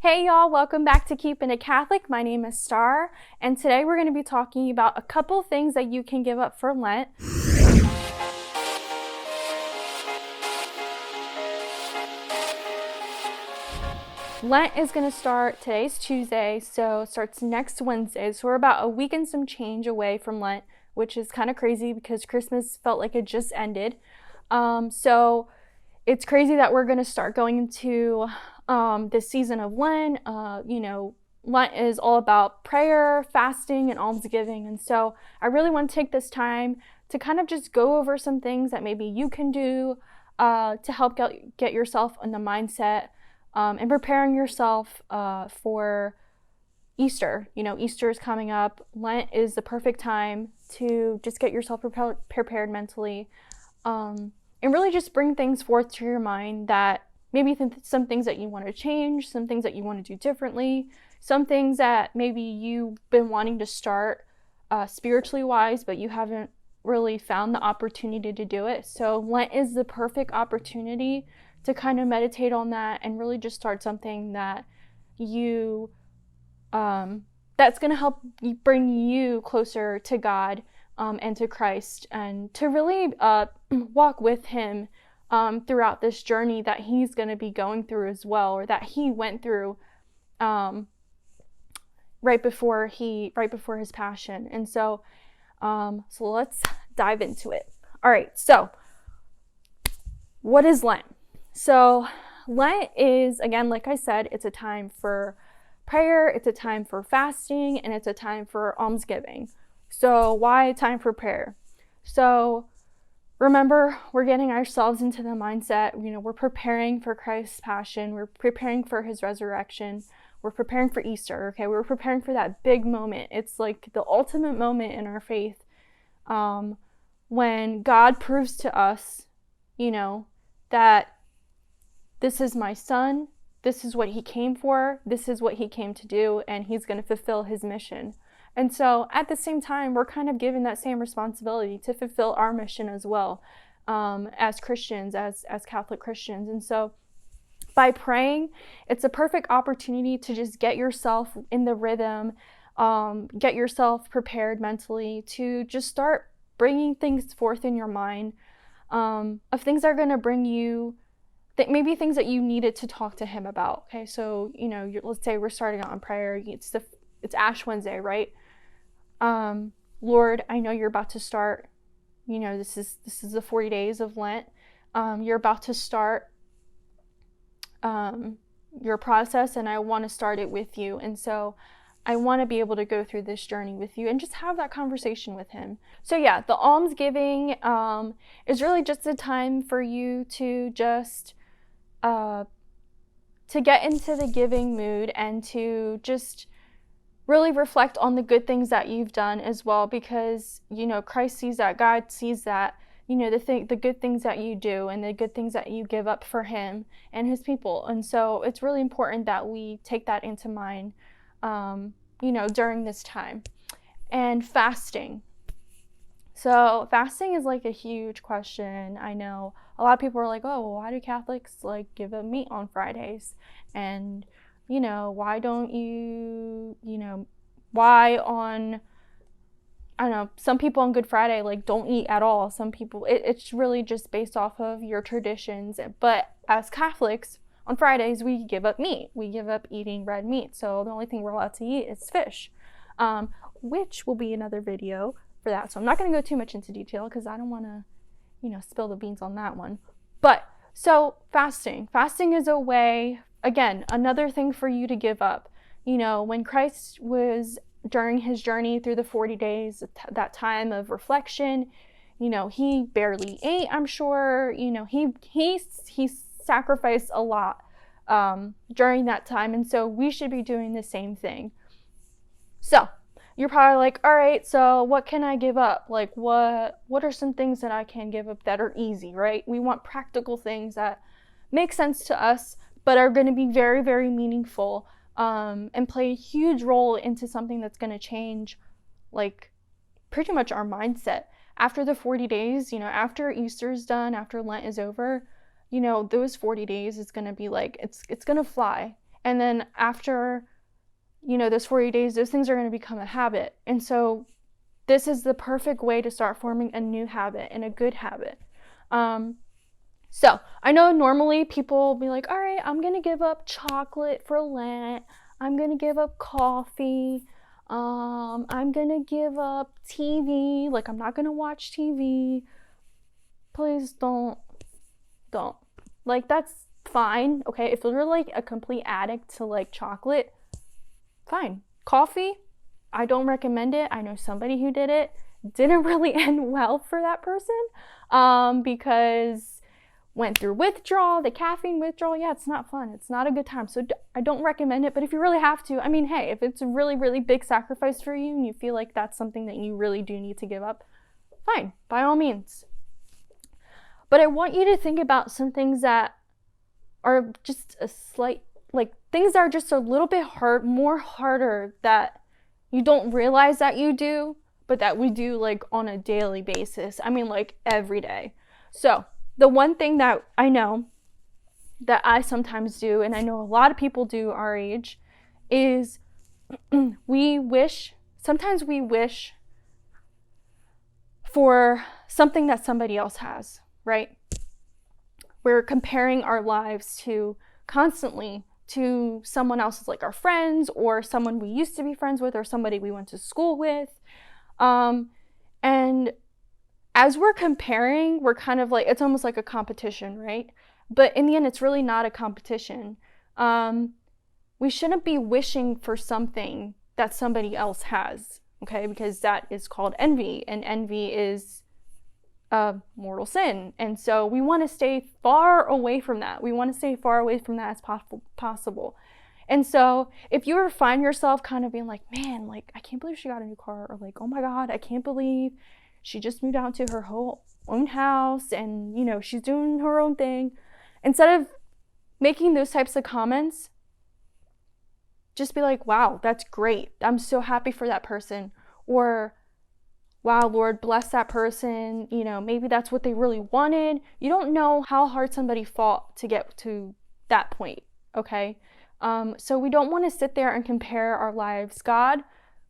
Hey y'all, welcome back to Keepin a Catholic. My name is Star, and today we're going to be talking about a couple things that you can give up for Lent. Lent is going to start, today's Tuesday, so it starts next Wednesday. So we're about a week and some change away from Lent, which is kind of crazy because Christmas felt like it just ended. So it's crazy that we're going to start going into this season of Lent. Lent is all about prayer, fasting, and almsgiving. And so I really want to take this time to kind of just go over some things that maybe you can do to help get yourself in the mindset and preparing yourself for Easter. Easter is coming up. Lent is the perfect time to just get yourself prepared mentally. And really just bring things forth to your mind that maybe some things that you want to change, some things that you want to do differently, some things that maybe you've been wanting to start spiritually wise, but you haven't really found the opportunity to do it. So Lent is the perfect opportunity to kind of meditate on that and really just start something that you, that's going to help bring you closer to God and to Christ, and to really walk with him throughout this journey that he's going to be going through as well, or that he went through right before his passion. And so let's dive into it. All right, so what is Lent? So Lent is, again, like I said, it's a time for prayer, it's a time for fasting, and it's a time for almsgiving. So why a time for prayer? So remember, we're getting ourselves into the mindset, we're preparing for Christ's passion, we're preparing for his resurrection, we're preparing for Easter, okay? We're preparing for that big moment. It's like the ultimate moment in our faith when God proves to us, that this is my son, this is what he came for, this is what he came to do, and he's going to fulfill his mission. And so at the same time, we're kind of given that same responsibility to fulfill our mission as well, as Christians, as Catholic Christians. And so by praying, it's a perfect opportunity to just get yourself in the rhythm, get yourself prepared mentally to just start bringing things forth in your mind of things that are going to bring you, maybe things that you needed to talk to him about. Okay, so, let's say we're starting out on prayer. It's Ash Wednesday, right? Lord, I know you're about to start, this is the 40 days of Lent. You're about to start your process, and I want to start it with you. And so I want to be able to go through this journey with you and just have that conversation with him. So yeah, the almsgiving is really just a time for you to just to get into the giving mood and to just really reflect on the good things that you've done as well, because Christ sees that, God sees that, the good things that you do and the good things that you give up for him and his people. And so it's really important that we take that into mind during this time. And fasting. So fasting is like a huge question. I know a lot of people are like, oh, well, why do Catholics give up meat on Fridays? And why don't you, why on, I don't know, some people on Good Friday, don't eat at all. Some people, it's really just based off of your traditions. But as Catholics, on Fridays, we give up meat. We give up eating red meat. So the only thing we're allowed to eat is fish, which will be another video for that. So I'm not going to go too much into detail because I don't want to, spill the beans on that one. But so fasting is a way, again, another thing for you to give up. When Christ was during his journey through the 40 days, that time of reflection, he barely ate, I'm sure. He sacrificed a lot during that time. And so we should be doing the same thing. So you're probably like, all right, so what can I give up? What are some things that I can give up that are easy, right? We want practical things that make sense to us, but are going to be very, very meaningful and play a huge role into something that's going to change, pretty much our mindset. After the 40 days, after Easter's done, after Lent is over, those 40 days is going to be it's going to fly. And then after, those 40 days, those things are going to become a habit. And so this is the perfect way to start forming a new habit and a good habit. So I know normally people will be like, all right, I'm going to give up chocolate for Lent. I'm going to give up coffee. I'm going to give up TV. Like, I'm not going to watch TV. Please don't. Like, that's fine. Okay. If you're like a complete addict to like chocolate, fine. Coffee, I don't recommend it. I know somebody who did it. Didn't really end well for that person, because went through withdrawal, the caffeine withdrawal. Yeah, it's not fun. It's not a good time. So I don't recommend it. But if you really have to, I mean, hey, if it's a really, really big sacrifice for you and you feel like that's something that you really do need to give up, fine, by all means. But I want you to think about some things that are just a slight, like things that are just a little bit harder that you don't realize that you do, but that we do like on a daily basis. I mean, like every day. So the one thing that I know that I sometimes do, and I know a lot of people do our age, is sometimes we wish for something that somebody else has, right? We're comparing our lives constantly to someone else's, like our friends or someone we used to be friends with or somebody we went to school with. And as we're comparing, we're kind of like, it's almost like a competition, right? But in the end, it's really not a competition. We shouldn't be wishing for something that somebody else has, okay? Because that is called envy, and envy is a mortal sin. And so we want to stay far away from that. We want to stay far away from that as possible. And so if you ever find yourself kind of being like, man, like, I can't believe she got a new car, or like, oh my God, I can't believe she just moved out to her own house and, she's doing her own thing. Instead of making those types of comments, just be like, wow, that's great. I'm so happy for that person. Or, wow, Lord, bless that person. Maybe that's what they really wanted. You don't know how hard somebody fought to get to that point, okay? So we don't want to sit there and compare our lives. God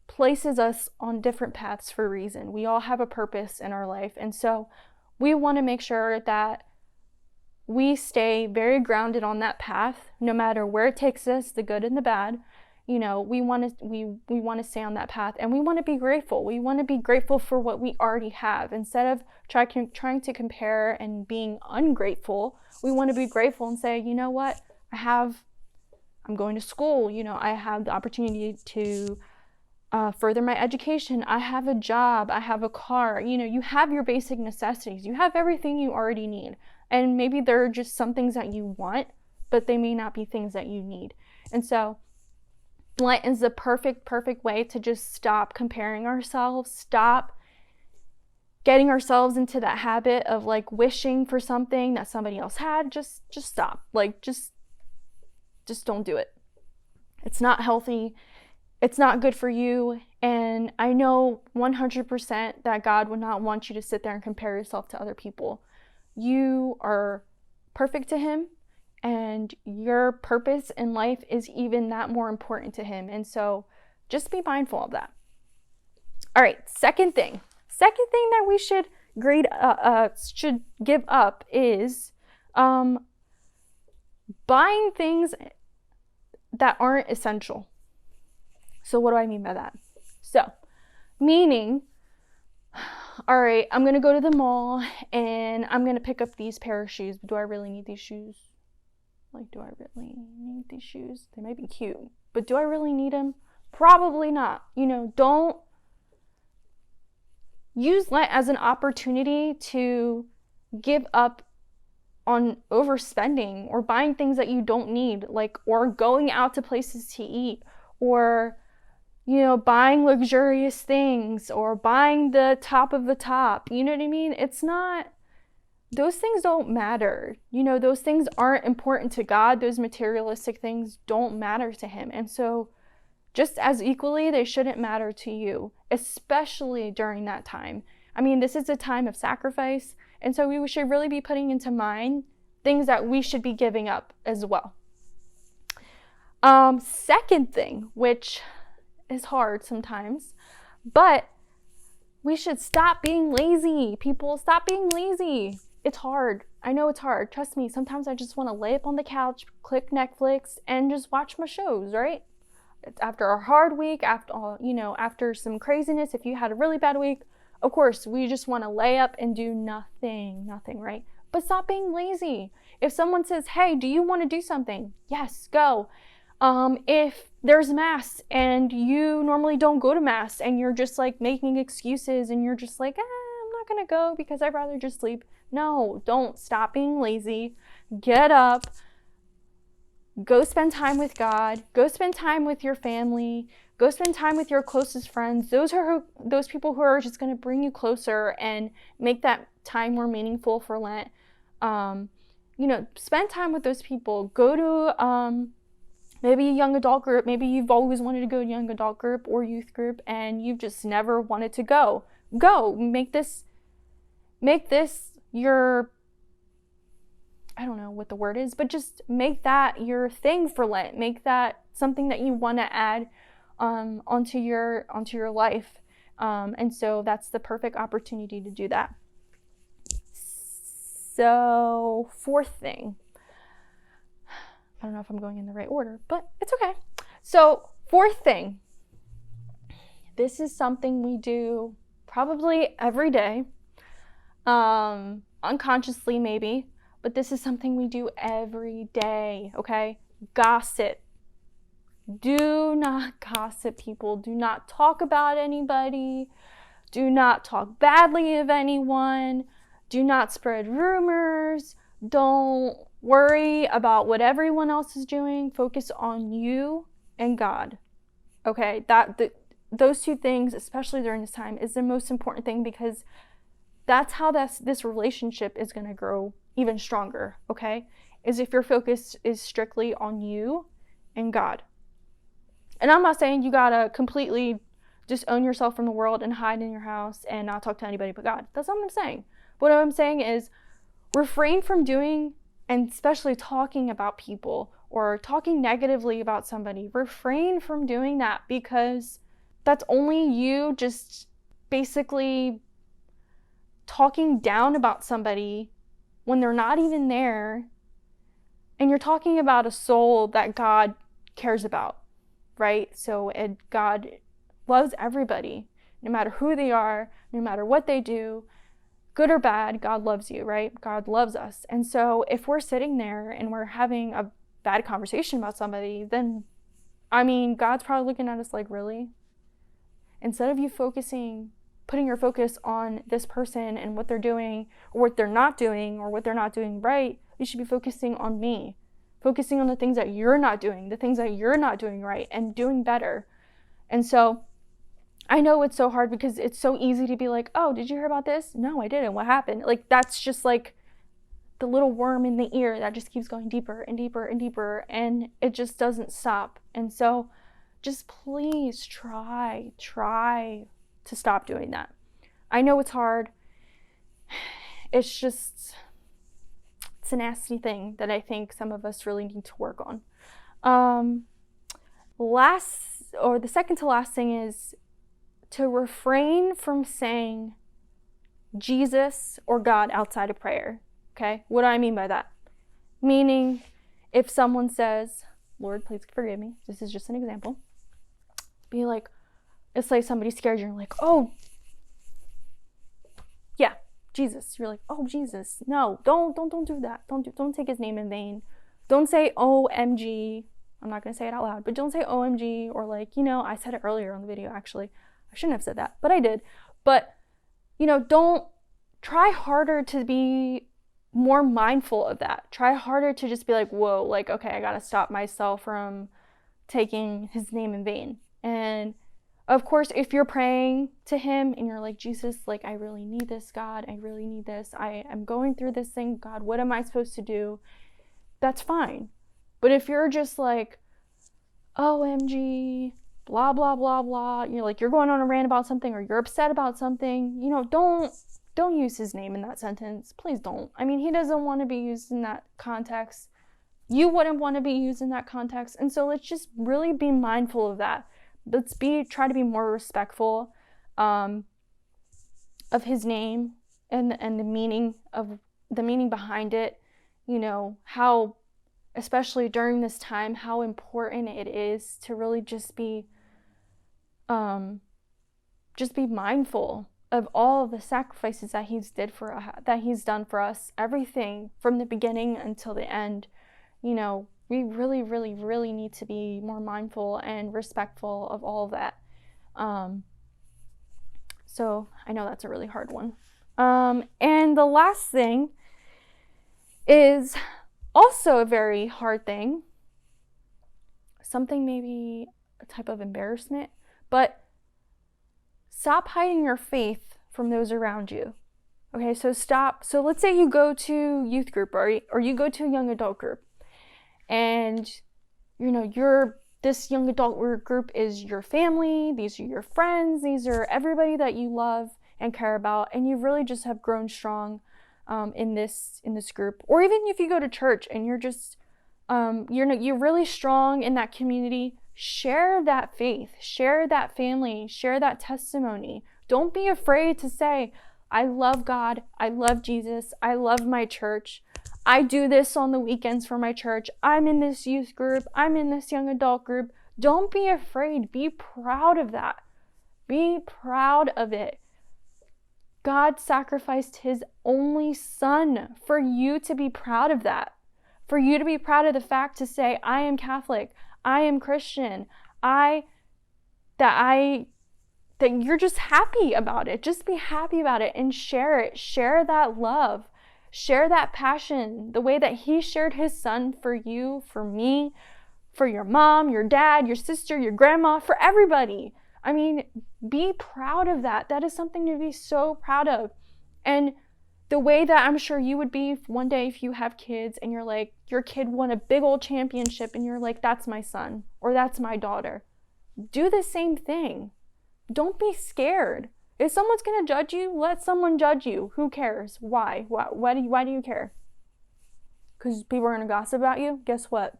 places us on different paths for a reason. We all have a purpose in our life. And so we want to make sure that we stay very grounded on that path, no matter where it takes us, the good and the bad. We want to stay on that path, and we want to be grateful. We want to be grateful for what we already have. Instead of trying to compare and being ungrateful, we want to be grateful and say, you know what? I'm going to school. I have the opportunity to further my education. I have a job. I have a car. You have your basic necessities. You have everything you already need. And maybe there are just some things that you want, but they may not be things that you need. And so Lent is the perfect way to just stop comparing ourselves, stop getting ourselves into that habit of like wishing for something that somebody else had. Just stop. Like, just don't do it. It's not healthy. It's not good for you. And I know 100% that God would not want you to sit there and compare yourself to other people. You are perfect to Him, and your purpose in life is even that more important to Him. And so just be mindful of that. All right, second thing that we should give up is buying things that aren't essential. So what do I mean by that? So, meaning, all right, I'm going to go to the mall and I'm going to pick up these pair of shoes. But do I really need these shoes? Like, do I really need these shoes? They might be cute, but do I really need them? Probably not. Don't use Lent as an opportunity to give up on overspending or buying things that you don't need, or going out to places to eat, or buying luxurious things, or buying the top of the top. You know what I mean? Those things don't matter. Those things aren't important to God. Those materialistic things don't matter to Him. And so just as equally, they shouldn't matter to you, especially during that time. I mean, this is a time of sacrifice. And so we should really be putting into mind things that we should be giving up as well. Second thing, which is hard sometimes, but we should stop being lazy. People, stop being lazy. It's hard. I know it's hard. Trust me, sometimes I just want to lay up on the couch, click Netflix, and just watch my shows, right? It's after a hard week, after some craziness, if you had a really bad week, of course, we just want to lay up and do nothing, right? But stop being lazy. If someone says, hey, do you want to do something? Yes, go. If there's mass and you normally don't go to mass and you're just like making excuses and you're just like, I'm not going to go because I'd rather just sleep. No, don't. Stop being lazy. Get up. Go spend time with God. Go spend time with your family. Go spend time with your closest friends. Those people who are just going to bring you closer and make that time more meaningful for Lent. Spend time with those people. Go to maybe a young adult group. Maybe you've always wanted to go to a young adult group or youth group and you've just never wanted to go. Go. Make this your, I don't know what the word is, but just make that your thing for Lent. Make that something that you want to add onto your life. And so that's the perfect opportunity to do that. So, fourth thing. I don't know if I'm going in the right order, but it's okay. So, fourth thing. This is something we do probably every day. Unconsciously maybe, but this is something we do every day, okay? Gossip. Do not gossip, people. Do not talk about anybody. Do not talk badly of anyone. Do not spread rumors. Don't worry about what everyone else is doing. Focus on you and God. Okay? Those two things, especially during this time, is the most important thing because that's how this relationship is going to grow even stronger, okay? Is if your focus is strictly on you and God. And I'm not saying you gotta completely disown yourself from the world and hide in your house and not talk to anybody but God. That's not what I'm saying. What I'm saying is refrain from doing, and especially talking about people or talking negatively about somebody. Refrain from doing that because that's only you just basically talking down about somebody when they're not even there, and you're talking about a soul that God cares about, right? So God loves everybody, no matter who they are, no matter what they do, good or bad, God loves you, right? God loves us. And so if we're sitting there and we're having a bad conversation about somebody, then, God's probably looking at us like, really? Instead of you putting your focus on this person and what they're doing or what they're not doing or what they're not doing right, you should be focusing on me, focusing on the things that you're not doing, the things that you're not doing right and doing better. And so I know it's so hard because it's so easy to be like, oh, did you hear about this? No, I didn't. What happened? Like, that's just like the little worm in the ear that just keeps going deeper and deeper and deeper, and it just doesn't stop. And so just please try to stop doing that. I know it's hard. It's a nasty thing that I think some of us really need to work on. The second to last thing is to refrain from saying Jesus or God outside of prayer. Okay? What do I mean by that? Meaning, if someone says, Lord, please forgive me. This is just an example. Be like, it's like somebody scared you and you're like, oh, yeah, Jesus. You're like, oh, Jesus. No, don't do that. Don't take his name in vain. Don't say OMG. I'm not going to say it out loud, but don't say OMG or like, I said it earlier on the video, actually. I shouldn't have said that, but I did. But, don't try harder to be more mindful of that. Try harder to just be like, whoa, like, okay, I got to stop myself from taking his name in vain. And of course, if you're praying to him and you're like, Jesus, like, I really need this, God. I really need this. I am going through this thing. God, what am I supposed to do? That's fine. But if you're just like, OMG, blah, blah, blah, blah, you're going on a rant about something or you're upset about something, don't use his name in that sentence. Please don't. He doesn't want to be used in that context. You wouldn't want to be used in that context. And so let's just really be mindful of that. Try to be more respectful of his name and the meaning behind it. How, especially during this time, how important it is to really just be mindful of all of the sacrifices that he's done for us, everything from the beginning until the end. We really, really, really need to be more mindful and respectful of all of that. So I know that's a really hard one. And the last thing is also a very hard thing. Something maybe a type of embarrassment, but stop hiding your faith from those around you. Okay, so stop. So let's say you go to youth group or you go to a young adult group, and this young adult group is your family, these are your friends, these are everybody that you love and care about, and you really just have grown strong in this group. Or even if you go to church and you're just you're really strong in that community, share that faith, share that family, share that testimony. Don't be afraid to say, I love God, I love Jesus, I love my church. I do this on the weekends for my church. I'm in this youth group. I'm in this young adult group. Don't be afraid. Be proud of that. Be proud of it. God sacrificed his only son for you to be proud of that. For you to be proud of the fact to say, I am Catholic. I am Christian. That you're just happy about it. Just be happy about it and share it. Share that love. Share that passion, the way that he shared his son for you, for me, for your mom, your dad, your sister, your grandma, for everybody. I mean, be proud of that. That is something to be so proud of. And the way that I'm sure you would be one day if you have kids and you're like, your kid won a big old championship and you're like, that's my son or that's my daughter. Do the same thing. Don't be scared. If someone's going to judge you, let someone judge you. Who cares? Why? Why do you care? Because people are going to gossip about you? Guess what?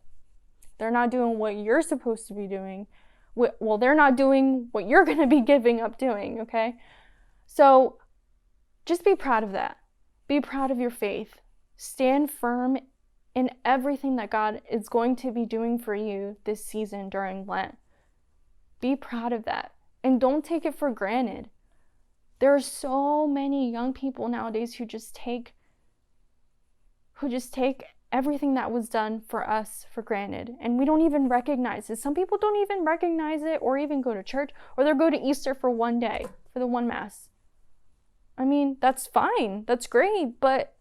They're not doing what you're supposed to be doing. Well, they're not doing what you're going to be giving up doing, okay? So just be proud of that. Be proud of your faith. Stand firm in everything that God is going to be doing for you this season during Lent. Be proud of that. And don't take it for granted. There are so many young people nowadays who just take everything that was done for us for granted. And we don't even recognize it. Some people don't even recognize it or even go to church, or they'll go to Easter for one day, for the one Mass. I mean, that's fine. That's great. But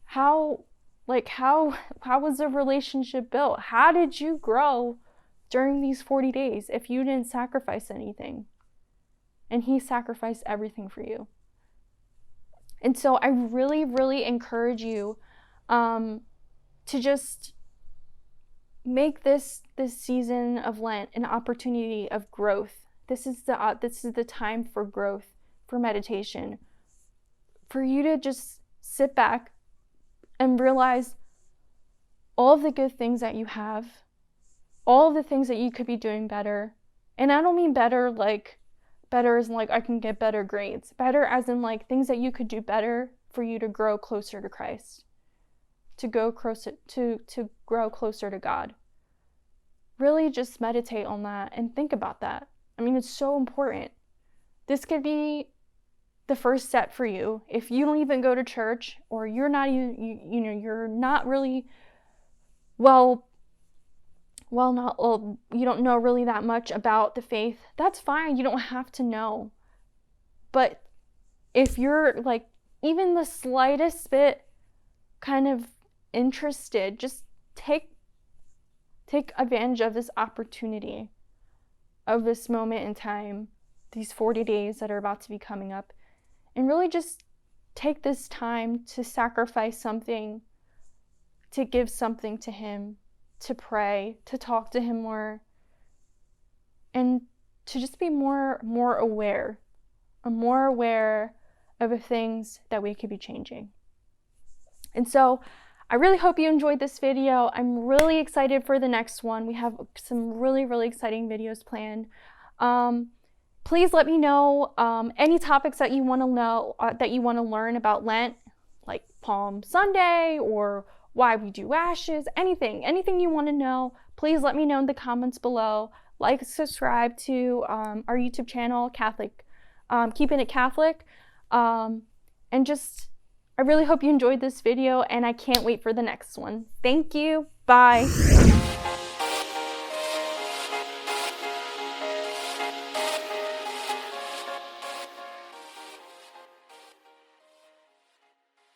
how was the relationship built? How did you grow during these 40 days if you didn't sacrifice anything? And he sacrificed everything for you. And so I really, really encourage you to just make this season of Lent an opportunity of growth. This is the time for growth, for meditation, for you to just sit back and realize all of the good things that you have, all of the things that you could be doing better. And I don't mean better as in like I can get better grades. Better as in like things that you could do better for you to grow closer to Christ. To grow closer to God. Really just meditate on that and think about that. I mean, it's so important. This could be the first step for you. If you don't even go to church, or you're not even, you're not really you don't know really that much about the faith, that's fine. You don't have to know. But if you're like even the slightest bit kind of interested, just take advantage of this opportunity, of this moment in time, these 40 days that are about to be coming up, and really just take this time to sacrifice something, to give something to him, to pray, to talk to him more, and to just be more aware of the things that we could be changing. And so I really hope you enjoyed this video. I'm really excited for the next one. We have some really, really exciting videos planned. Please let me know any topics that you want to know, that you want to learn about Lent, like Palm Sunday or why we do ashes, anything you want to know. Please let me know in the comments below. Like, subscribe to our YouTube channel, Keepin It Catholic. And just, I really hope you enjoyed this video, and I can't wait for the next one. Thank you. Bye.